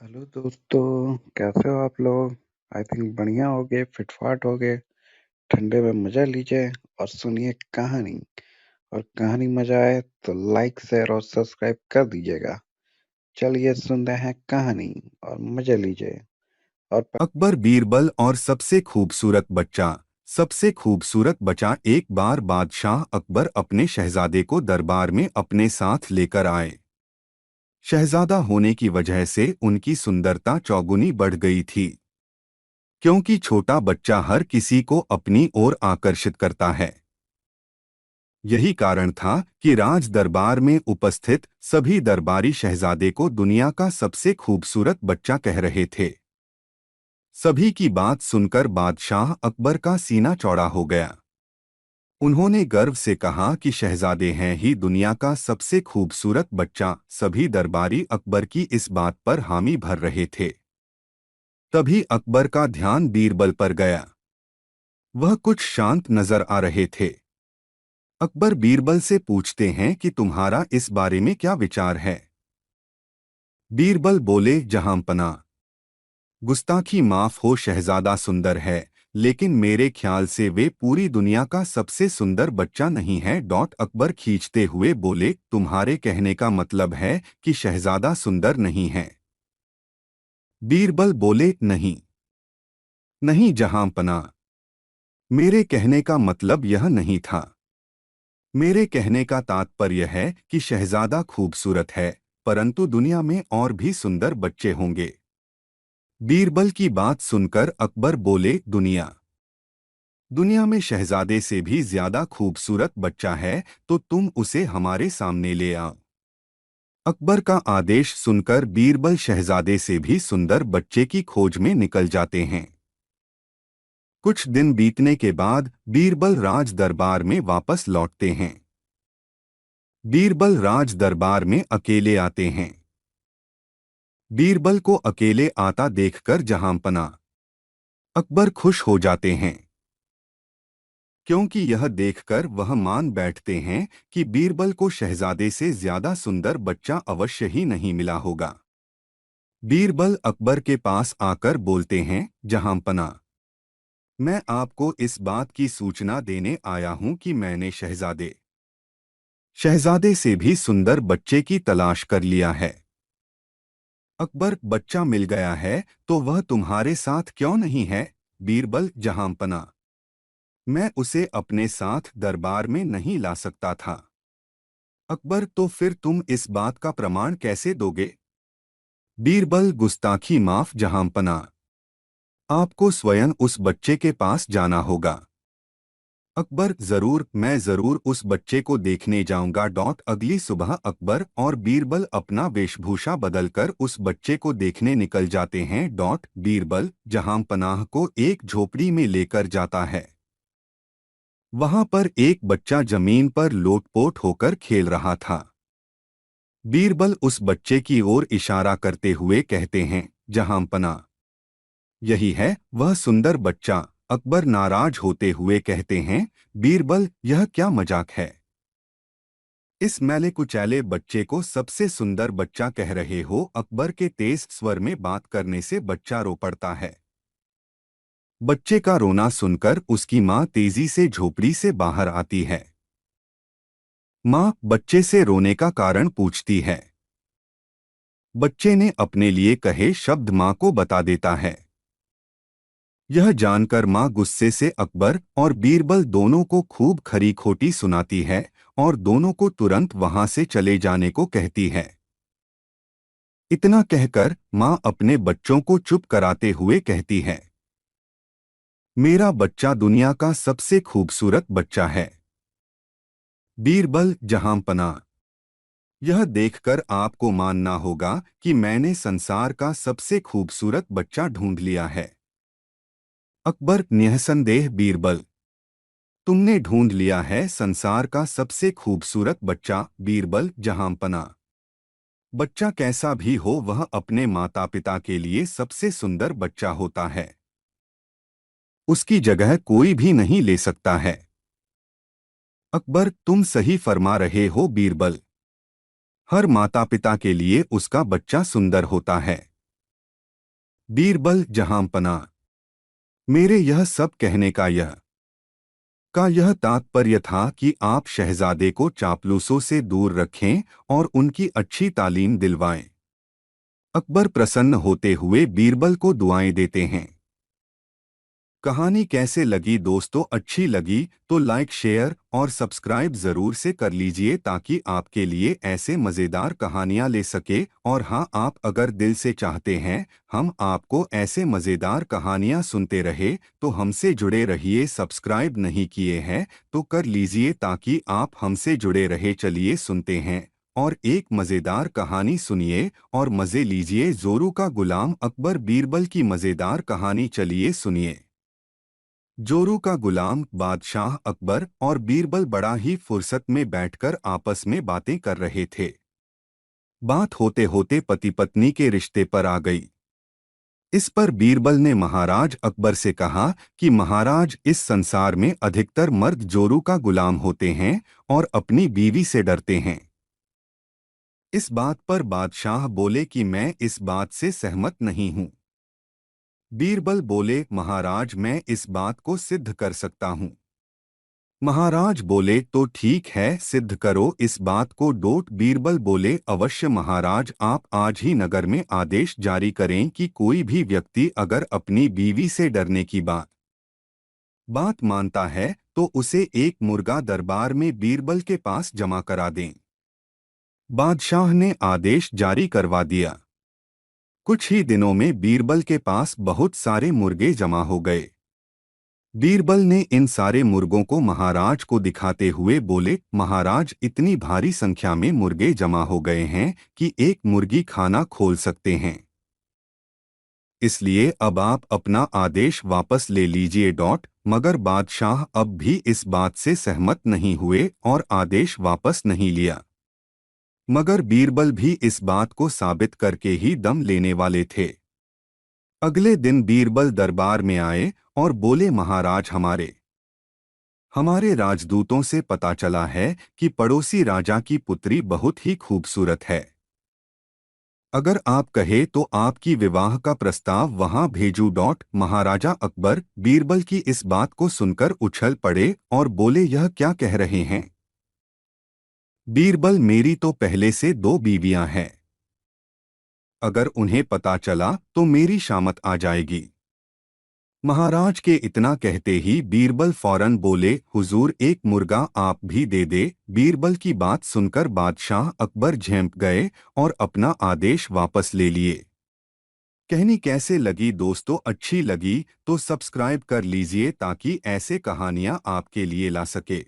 Hello दोस्तों, कैसे हो आप लोग? आई थिंक बढ़िया होगे, फिट-फाट होगे। ठंडे में मज़ा लीजिए और सुनिए कहानी। और कहानी मज़ा आए तो लाइक, शेयर और सब्सक्राइब कर दीजिएगा। चलिए सुनते हैं कहानी और मज़े लीजिए। और अकबर बीरबल और सबसे खूबसूरत बच्चा। एक बार बादशाह अकबर अपने शहजादे को दरबार में अपने साथ लेकर आए। शहजादा होने की वजह से उनकी सुंदरता चौगुनी बढ़ गई थी, क्योंकि छोटा बच्चा हर किसी को अपनी ओर आकर्षित करता है। यही कारण था कि राज दरबार में उपस्थित सभी दरबारी शहजादे को दुनिया का सबसे खूबसूरत बच्चा कह रहे थे। सभी की बात सुनकर बादशाह अकबर का सीना चौड़ा हो गया। उन्होंने गर्व से कहा कि शहजादे हैं ही दुनिया का सबसे खूबसूरत बच्चा। सभी दरबारी अकबर की इस बात पर हामी भर रहे थे। तभी अकबर का ध्यान बीरबल पर गया। वह कुछ शांत नजर आ रहे थे। अकबर बीरबल से पूछते हैं कि तुम्हारा इस बारे में क्या विचार है। बीरबल बोले, जहांपना, गुस्ताखी माफ हो, शहजादा सुंदर है, लेकिन मेरे ख्याल से वे पूरी दुनिया का सबसे सुंदर बच्चा नहीं है। अकबर खींचते हुए बोले, तुम्हारे कहने का मतलब है कि शहजादा सुंदर नहीं है। बीरबल बोले, नहीं नहीं जहांपना, मेरे कहने का मतलब यह नहीं था। मेरे कहने का तात्पर्य है कि शहजादा खूबसूरत है, परंतु दुनिया में और भी सुंदर बच्चे होंगे। बीरबल की बात सुनकर अकबर बोले, दुनिया दुनिया में शहजादे से भी ज्यादा खूबसूरत बच्चा है, तो तुम उसे हमारे सामने ले आओ। अकबर का आदेश सुनकर बीरबल शहजादे से भी सुंदर बच्चे की खोज में निकल जाते हैं। कुछ दिन बीतने के बाद बीरबल राज दरबार में वापस लौटते हैं। बीरबल राज दरबार में अकेले आते हैं। बीरबल को अकेले आता देखकर जहांपना अकबर खुश हो जाते हैं, क्योंकि यह देखकर वह मान बैठते हैं कि बीरबल को शहजादे से ज्यादा सुंदर बच्चा अवश्य ही नहीं मिला होगा। बीरबल अकबर के पास आकर बोलते हैं, जहांपना, मैं आपको इस बात की सूचना देने आया हूं कि मैंने शहजादे से भी सुंदर बच्चे की तलाश कर लिया है। अकबर, बच्चा मिल गया है तो वह तुम्हारे साथ क्यों नहीं है? बीरबल, जहांपना, मैं उसे अपने साथ दरबार में नहीं ला सकता था। अकबर, तो फिर तुम इस बात का प्रमाण कैसे दोगे? बीरबल, गुस्ताखी माफ जहांपना, आपको स्वयं उस बच्चे के पास जाना होगा। अकबर, जरूर, मैं जरूर उस बच्चे को देखने जाऊंगा। अगली सुबह अकबर और बीरबल अपना वेशभूषा बदलकर उस बच्चे को देखने निकल जाते हैं। बीरबल जहांपनाह को एक झोपड़ी में लेकर जाता है। वहां पर एक बच्चा जमीन पर लोटपोट होकर खेल रहा था। बीरबल उस बच्चे की ओर इशारा करते हुए कहते हैं, जहांपना, यही है वह सुंदर बच्चा। अकबर नाराज होते हुए कहते हैं, बीरबल, यह क्या मजाक है? इस मैले कुचैले बच्चे को सबसे सुंदर बच्चा कह रहे हो? अकबर के तेज स्वर में बात करने से बच्चा रो पड़ता है। बच्चे का रोना सुनकर उसकी माँ तेजी से झोपड़ी से बाहर आती है। माँ बच्चे से रोने का कारण पूछती है। बच्चे ने अपने लिए कहे शब्द माँ को बता देता है। यह जानकर माँ गुस्से से अकबर और बीरबल दोनों को खूब खरी खोटी सुनाती है और दोनों को तुरंत वहां से चले जाने को कहती है। इतना कहकर माँ अपने बच्चों को चुप कराते हुए कहती है, मेरा बच्चा दुनिया का सबसे खूबसूरत बच्चा है। बीरबल, जहांपना, यह देखकर आपको मानना होगा कि मैंने संसार का सबसे खूबसूरत बच्चा ढूंढ लिया है। अकबर, निःसंदेह बीरबल, तुमने ढूंढ लिया है संसार का सबसे खूबसूरत बच्चा। बीरबल, जहांपना, बच्चा कैसा भी हो वह अपने माता पिता के लिए सबसे सुंदर बच्चा होता है। उसकी जगह कोई भी नहीं ले सकता है। अकबर, तुम सही फरमा रहे हो बीरबल, हर माता पिता के लिए उसका बच्चा सुंदर होता है। बीरबल जहांपना। मेरे यह सब कहने का यह तात्पर्य था कि आप शहजादे को चापलूसों से दूर रखें और उनकी अच्छी तालीम दिलवाएं। अकबर प्रसन्न होते हुए बीरबल को दुआएं देते हैं। कहानी कैसे लगी दोस्तों? अच्छी लगी तो लाइक शेयर और सब्सक्राइब ज़रूर से कर लीजिए ताकि आपके लिए ऐसे मज़ेदार कहानियाँ ले सके। और हाँ, आप अगर दिल से चाहते हैं हम आपको ऐसे मज़ेदार कहानियाँ सुनते रहे तो हमसे जुड़े रहिए। सब्सक्राइब नहीं किए हैं तो कर लीजिए ताकि आप हमसे जुड़े रहे। चलिए सुनते हैं और एक मज़ेदार कहानी सुनिए और मज़े लीजिए। जोरू का गुलाम अकबर बीरबल की मज़ेदार कहानी चलिए सुनिए। जोरू का गुलाम बादशाह अकबर और बीरबल बड़ा ही फुर्सत में बैठकर आपस में बातें कर रहे थे। बात होते होते पति पत्नी के रिश्ते पर आ गई। इस पर बीरबल ने महाराज अकबर से कहा कि महाराज, इस संसार में अधिकतर मर्द जोरू का गुलाम होते हैं और अपनी बीवी से डरते हैं। इस बात पर बादशाह बोले कि मैं इस बात से सहमत नहीं हूं। बीरबल बोले, महाराज, मैं इस बात को सिद्ध कर सकता हूं। महाराज बोले, तो ठीक है, सिद्ध करो इस बात को। डोट बीरबल बोले, अवश्य महाराज, आप आज ही नगर में आदेश जारी करें कि कोई भी व्यक्ति अगर अपनी बीवी से डरने की बात मानता है तो उसे एक मुर्गा दरबार में बीरबल के पास जमा करा दें। बादशाह ने आदेश जारी करवा दिया। कुछ ही दिनों में बीरबल के पास बहुत सारे मुर्गे जमा हो गए। बीरबल ने इन सारे मुर्गों को महाराज को दिखाते हुए बोले, महाराज, इतनी भारी संख्या में मुर्गे जमा हो गए हैं कि एक मुर्गी खाना खोल सकते हैं। इसलिए अब आप अपना आदेश वापस ले लीजिए। मगर बादशाह अब भी इस बात से सहमत नहीं हुए और आदेश वापस नहीं लिया। मगर बीरबल भी इस बात को साबित करके ही दम लेने वाले थे। अगले दिन बीरबल दरबार में आए और बोले, महाराज, हमारे राजदूतों से पता चला है कि पड़ोसी राजा की पुत्री बहुत ही खूबसूरत है। अगर आप कहे तो आपकी विवाह का प्रस्ताव वहां भेजूं। महाराजा अकबर बीरबल की इस बात को सुनकर उछल पड़े और बोले, यह क्या कह रहे हैं बीरबल? मेरी तो पहले से 2 बीवियां हैं। अगर उन्हें पता चला तो मेरी शामत आ जाएगी। महाराज के इतना कहते ही बीरबल फौरन बोले, हुजूर, एक मुर्गा आप भी दे दे। बीरबल की बात सुनकर बादशाह अकबर झेंप गए और अपना आदेश वापस ले लिए। कहानी कैसे लगी दोस्तों? अच्छी लगी तो सब्सक्राइब कर लीजिए ताकि ऐसे कहानियां आपके लिए ला सके।